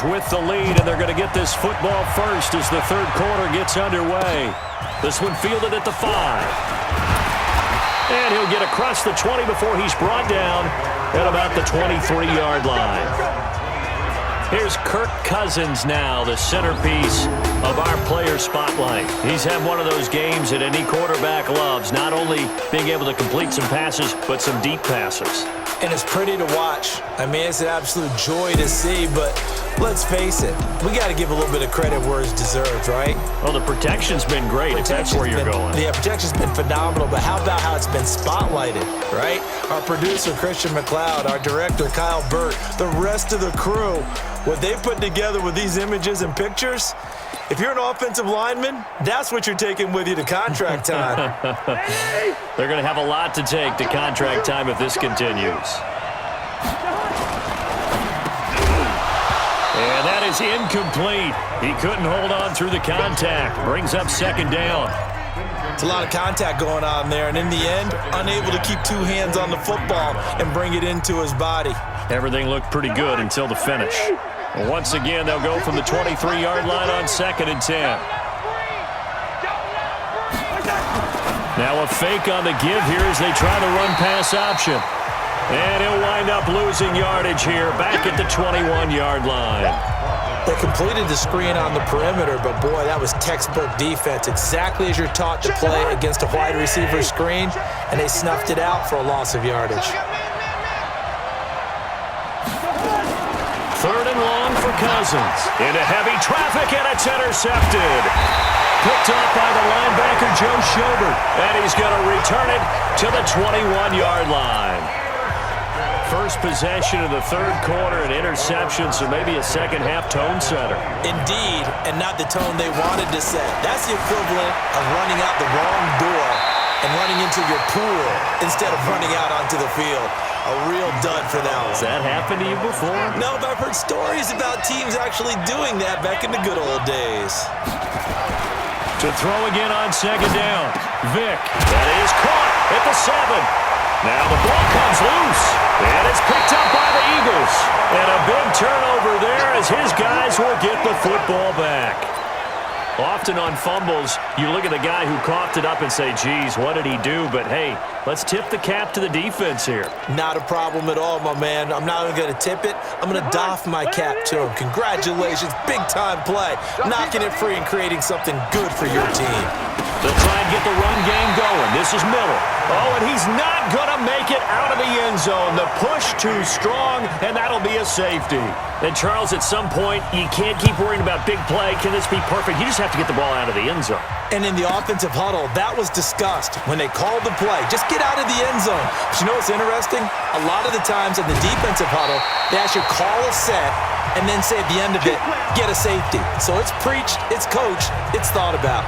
with the lead, and they're going to get this football first as the third quarter gets underway. This one fielded at the 5. And he'll get across the 20 before he's brought down at about the 23-yard line. Here's Kirk Cousins now, the centerpiece of our player spotlight. He's had one of those games that any quarterback loves, not only being able to complete some passes, but some deep passes. And it's pretty to watch. I mean, it's an absolute joy to see, but let's face it, we got to give a little bit of credit where it's deserved, right? Well, the protection's been great, if that's where you're going. Yeah, protection's been phenomenal, but how about how it's been spotlighted, right? Our producer, Christian McLeod, our director, Kyle Burt, the rest of the crew, what they put together with these images and pictures, if you're an offensive lineman, that's what you're taking with you to contract time. They're going to have a lot to take to contract time if this continues. And that is incomplete. He couldn't hold on through the contact. Brings up second down. It's a lot of contact going on there, and in the end, unable to keep two hands on the football and bring it into his body. Everything looked pretty good until the finish. Once again, they'll go from the 23-yard line on 2nd and 10. Now a fake on the give here as they try the run-pass option. And he'll wind up losing yardage here back at the 21-yard line. They completed the screen on the perimeter, but boy, that was textbook defense. Exactly as you're taught to play against a wide receiver screen, and they snuffed it out for a loss of yardage. 3rd and long for Cousins. Into heavy traffic, and it's intercepted. Picked off by the linebacker, Joe Schobert. And he's going to return it to the 21-yard line. First possession of the third quarter, an interception, so maybe a second-half tone setter. Indeed, and not the tone they wanted to set. That's the equivalent of running out the wrong door and running into your pool instead of running out onto the field. A real dud for that one. Has that happened to you before? No, but I've heard stories about teams actually doing that back in the good old days. To throw again on second down. Vick. That is caught at the 7. Now the ball comes loose. And it's picked up by the Eagles. And a big turnover there as his guys will get the football back. Often on fumbles, you look at the guy who coughed it up and say, geez, what did he do? But, hey, let's tip the cap to the defense here. Not a problem at all, my man. I'm not even going to tip it. I'm going to doff my cap to him. Congratulations. Big-time play. Knocking it free and creating something good for your team. They'll try and get the run game going. This is Miller. Oh, and he's not going to make it out of the end zone. The push too strong, and that'll be a safety. And, Charles, at some point, you can't keep worrying about big play. Can this be perfect? You just have to get the ball out of the end zone. And in the offensive huddle, that was discussed when they called the play. Just get out of the end zone. But you know what's interesting? A lot of the times in the defensive huddle, they actually call a set and then say at the end of it, get a safety. So it's preached, it's coached, it's thought about.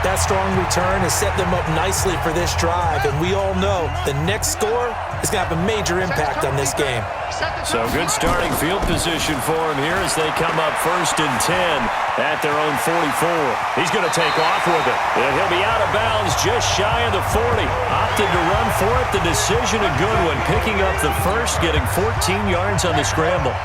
That strong return has set them up nicely for this drive, and we all know the next score is going to have a major impact on this game. So good starting field position for him here as they come up 1st and 10 at their own 44. He's going to take off with it, and he'll be out of bounds just shy of the 40. Opted to run for it. The decision a good one, picking up the first, getting 14 yards on the scramble.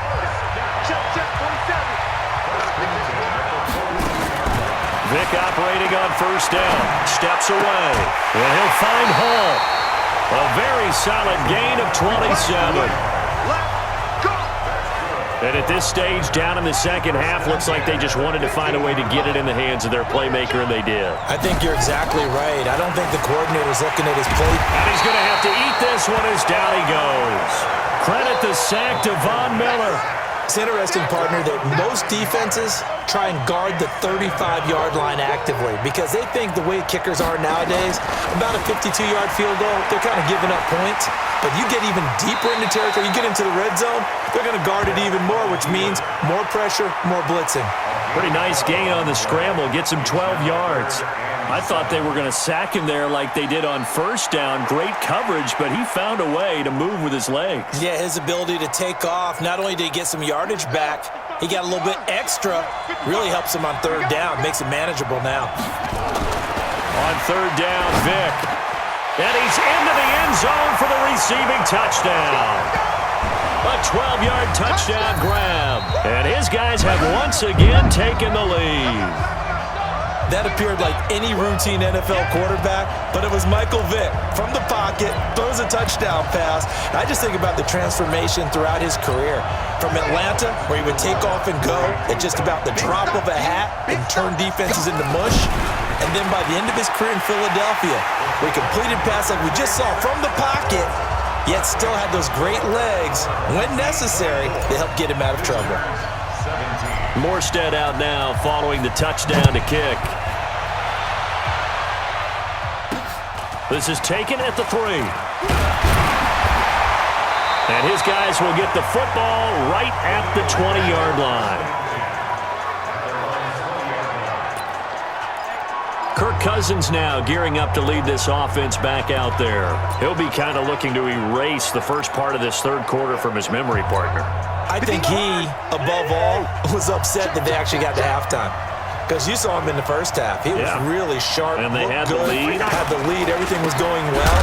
Vick operating on 1st down. Steps away. And he'll find Hall. A very solid gain of 27. And at this stage, down in the second half, looks like they just wanted to find a way to get it in the hands of their playmaker, and they did. I think you're exactly right. I don't think the coordinator's looking at his play. And he's going to have to eat this one as down he goes. Credit the sack to Von Miller. It's interesting, partner, that most defenses try and guard the 35-yard line actively because they think the way kickers are nowadays, about a 52-yard field goal, they're kind of giving up points. But you get even deeper into territory, you get into the red zone, they're going to guard it even more, which means more pressure, more blitzing. Pretty nice gain on the scramble. Gets him 12 yards. I thought they were going to sack him there like they did on 1st down. Great coverage, but he found a way to move with his legs. Yeah, his ability to take off, not only did he get some yardage back, he got a little bit extra. Really helps him on 3rd down, makes it manageable now. On 3rd down, Vick. And he's into the end zone for the receiving touchdown. A 12-yard touchdown grab. And his guys have once again taken the lead. That appeared like any routine NFL quarterback, but it was Michael Vick from the pocket, throws a touchdown pass. And I just think about the transformation throughout his career. From Atlanta, where he would take off and go at just about the drop of a hat and turn defenses into mush. And then by the end of his career in Philadelphia, where he completed passes like we just saw from the pocket, yet still had those great legs, when necessary, to help get him out of trouble. Morstead out now following the touchdown to kick. This is taken at the 3. And his guys will get the football right at the 20-yard line. Kirk Cousins now gearing up to lead this offense back out there. He'll be kind of looking to erase the first part of this third quarter from his memory partner. I think he, above all, was upset that they actually got to halftime. Because you saw him in the first half. He was really sharp. And they had the lead. Had the lead. Everything was going well.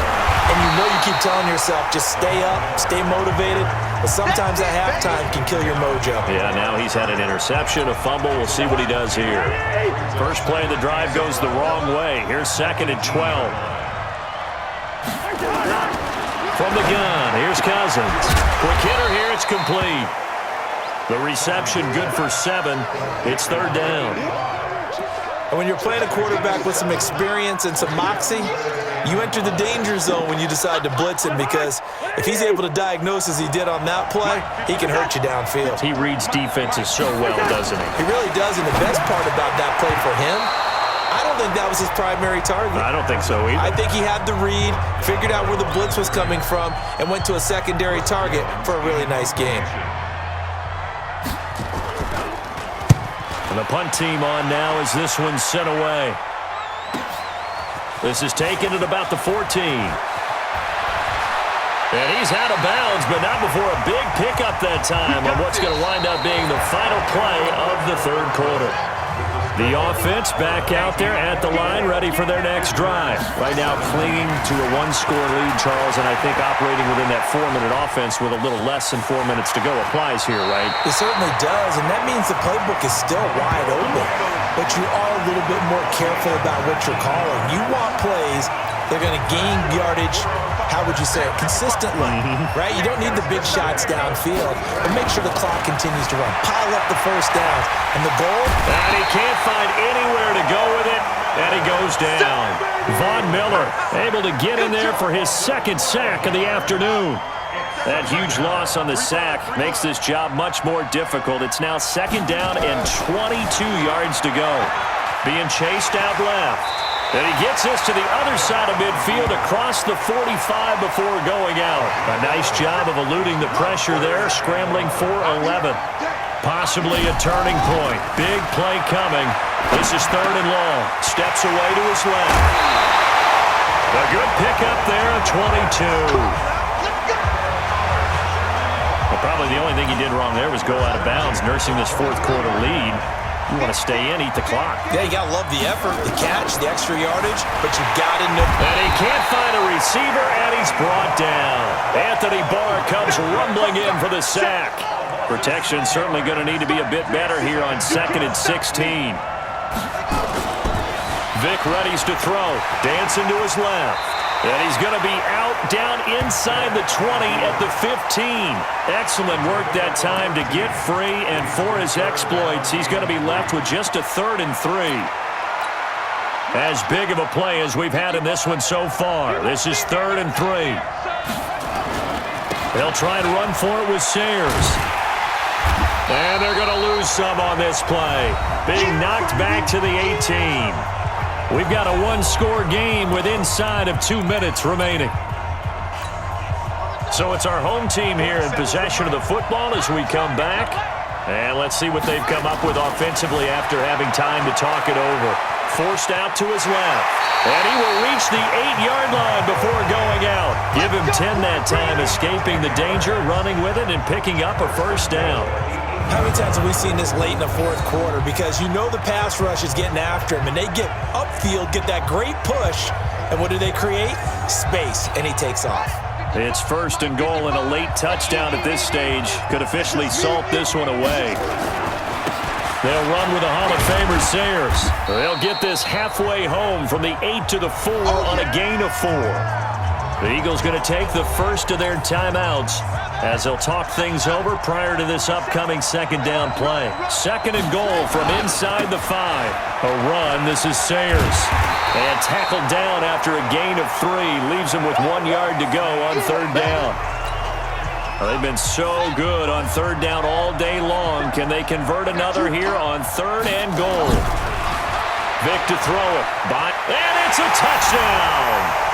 And you know you keep telling yourself, just stay up, stay motivated. But sometimes at halftime can kill your mojo. Yeah, now he's had an interception, a fumble. We'll see what he does here. First play of the drive goes the wrong way. Here's 2nd and 12. From the gun, here's Cousins. Quick hitter here, it's complete. The reception good for 7. It's 3rd down. And when you're playing a quarterback with some experience and some moxie, you enter the danger zone when you decide to blitz him, because if he's able to diagnose as he did on that play, he can hurt you downfield. He reads defenses so well, doesn't he? He really does, and the best part about that play for him, I don't think that was his primary target. I don't think so either. I think he had the read, figured out where the blitz was coming from, and went to a secondary target for a really nice game. And the punt team on now as this one's sent away. This is taken at about the 14. And he's out of bounds, but not before a big pickup that time on what's going to wind up being the final play of the third quarter. The offense back out there at the line, ready for their next drive. Right now clinging to a one-score lead, Charles, and I think operating within that 4-minute offense with a little less than 4 minutes to go applies here, right? It certainly does, and that means the playbook is still wide open. But you are a little bit more careful about what you're calling. You want plays that are going to gain yardage, how would you say it, consistently, right? You don't need the big shots downfield, but make sure the clock continues to run. Pile up the first downs. And the goal? And he can't find anywhere to go with it, and he goes down. Von Miller able to get in there for his 2nd sack of the afternoon. That huge loss on the sack makes this job much more difficult. It's now 2nd down and 22 yards to go. Being chased out left. And he gets this to the other side of midfield across the 45 before going out. A nice job of eluding the pressure there, scrambling for 11. Possibly a turning point. Big play coming. This is 3rd and long. Steps away to his left. A good pickup there at 22. Well, probably the only thing he did wrong there was go out of bounds, nursing this fourth quarter lead. You want to stay in, eat the clock. Yeah, you got to love the effort, the catch, the extra yardage, but you got to know. And he can't find a receiver, and he's brought down. Anthony Barr comes rumbling in for the sack. Protection certainly going to need to be a bit better here on 2nd and 16. Vick readies to throw. Dancing to his left. And he's going to be out down inside the 20 at the 15. Excellent work that time to get free, and for his exploits, he's going to be left with just a 3rd and 3. As big of a play as we've had in this one so far. This is 3rd and 3. They'll try and run for it with Sayers. And they're going to lose some on this play. Being knocked back to the 18. We've got a one-score game with inside of 2 minutes remaining. So it's our home team here in possession of the football as we come back. And let's see what they've come up with offensively after having time to talk it over. Forced out to his left. And he will reach the 8-yard line before going out. Give him 10 that time, escaping the danger, running with it, and picking up a first down. How many times have we seen this late in the fourth quarter? Because you know the pass rush is getting after him, and they get upfield, get that great push, and what do they create? Space, and he takes off. It's first and goal, and a late touchdown at this stage could officially salt this one away. They'll run with the Hall of Famer Sayers. They'll get this halfway home from the 8 to the 4 on a gain of 4. The Eagles going to take the first of their timeouts as they'll talk things over prior to this upcoming second down play. Second and goal from inside the 5. A run. This is Sayers. And tackled down after a gain of 3. Leaves him with 1 yard to go on third down. Well, they've been so good on third down all day long. Can they convert another here on third and goal? Vic to throw it. And it's a touchdown!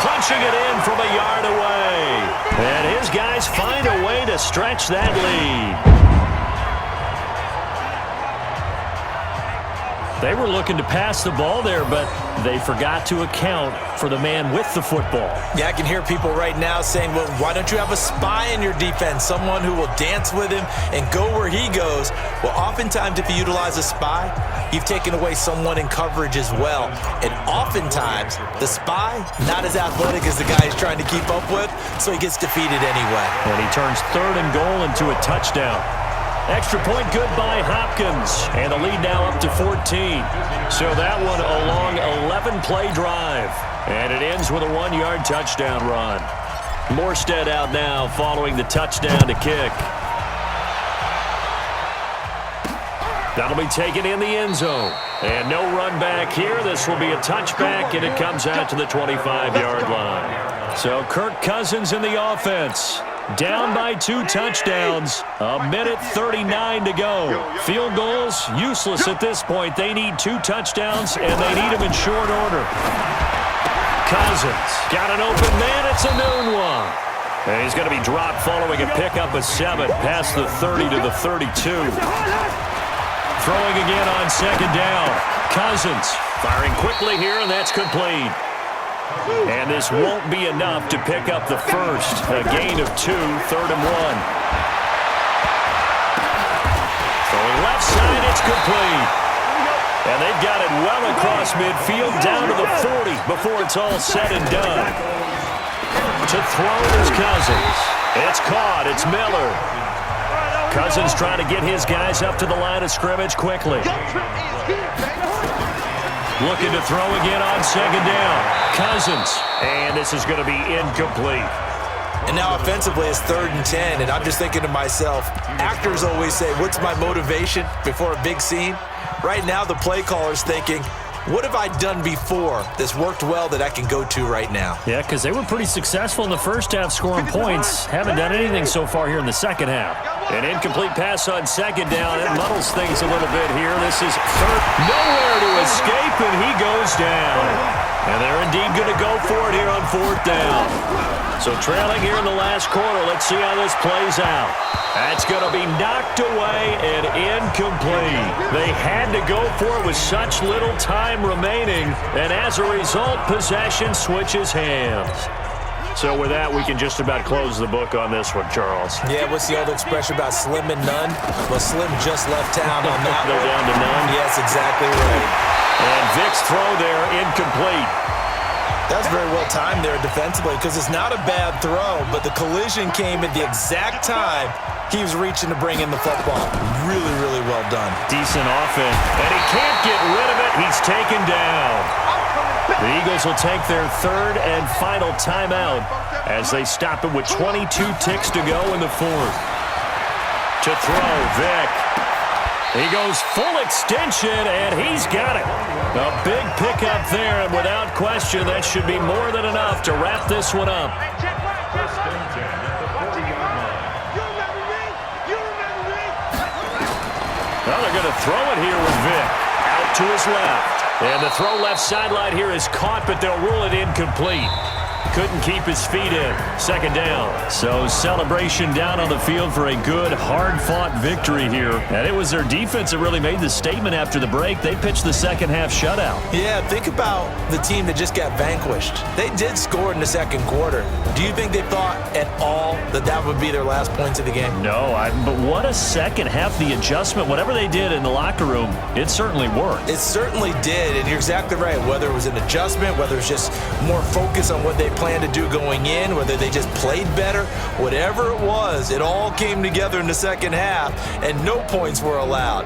Punching it in from a yard away. And his guys find a way to stretch that lead. They were looking to pass the ball there, but they forgot to account for the man with the football. Yeah, I can hear people right now saying, well, why don't you have a spy in your defense, someone who will dance with him and go where he goes? Well, oftentimes if you utilize a spy, you've taken away someone in coverage as well. And oftentimes, the spy, not as athletic as the guy he's trying to keep up with, so he gets defeated anyway. And he turns third and goal into a touchdown. Extra point good by Hopkins. And the lead now up to 14. So that one a long 11-play drive. And it ends with a 1-yard touchdown run. Morstead out now following the touchdown to kick. That'll be taken in the end zone. And no run back here. This will be a touchback, and it comes out to the 25-yard line. So Kirk Cousins in the offense. Down by 2 touchdowns. 1:39 to go. Field goals, useless at this point. They need 2 touchdowns, and they need them in short order. Cousins got an open man. It's a noon one. And he's going to be dropped following a pickup of 7 past the 30 to the 32. Throwing again on second down. Cousins firing quickly here, and that's complete. And this won't be enough to pick up the first. A gain of 2, third and 1. Throwing left side, it's complete. And they've got it well across midfield, down to the 40 before it's all said and done. To throw is Cousins. It's caught. It's Miller. Cousins trying to get his guys up to the line of scrimmage quickly. Looking to throw again on second down. Cousins. And this is going to be incomplete. And now offensively it's 3rd and 10, and I'm just thinking to myself, actors always say, what's my motivation before a big scene? Right now the play caller's thinking, what have I done before that's worked well that I can go to right now? Yeah, because they were pretty successful in the first half scoring points. Haven't done anything so far here in the second half. An incomplete pass on second down. It muddles things a little bit here. This is third. Nowhere to escape, and he goes down. And they're indeed going to go for it here on 4th down. So trailing here in the last quarter. Let's see how this plays out. That's going to be knocked away and incomplete. They had to go for it with such little time remaining, and as a result, possession switches hands. So with that, we can just about close the book on this one, Charles. Yeah, what's the old expression about slim and none? Well, Slim just left town on that They're one. down to none. Yes, exactly right. And Vic's throw there, incomplete. That's very well timed there defensively because it's not a bad throw, but the collision came at the exact time he was reaching to bring in the football. Really, really well done. Decent offense. And he can't get rid of it. He's taken down. The Eagles will take their 3rd and final timeout as they stop it with 22 ticks to go in the 4th. To throw, Vic. He goes full extension, and he's got it. A big pickup there, and without question, that should be more than enough to wrap this one up. Well, they're going to throw it here with Vic. Out to his left. And the throw left sideline here is caught, but they'll rule it incomplete. Couldn't keep his feet in. Second down. So celebration down on the field for a good, hard-fought victory here. And it was their defense that really made the statement after the break. They pitched the second half shutout. Yeah, think about the team that just got vanquished. They did score in the second quarter. Do you think they thought at all that that would be their last points of the game? No, but what a second half. The adjustment, whatever they did in the locker room, it certainly worked. It certainly did, and you're exactly right. Whether it was an adjustment, whether it was just more focus on what they planned to do going in, whether they just played better, whatever it was, it all came together in the second half, and no points were allowed.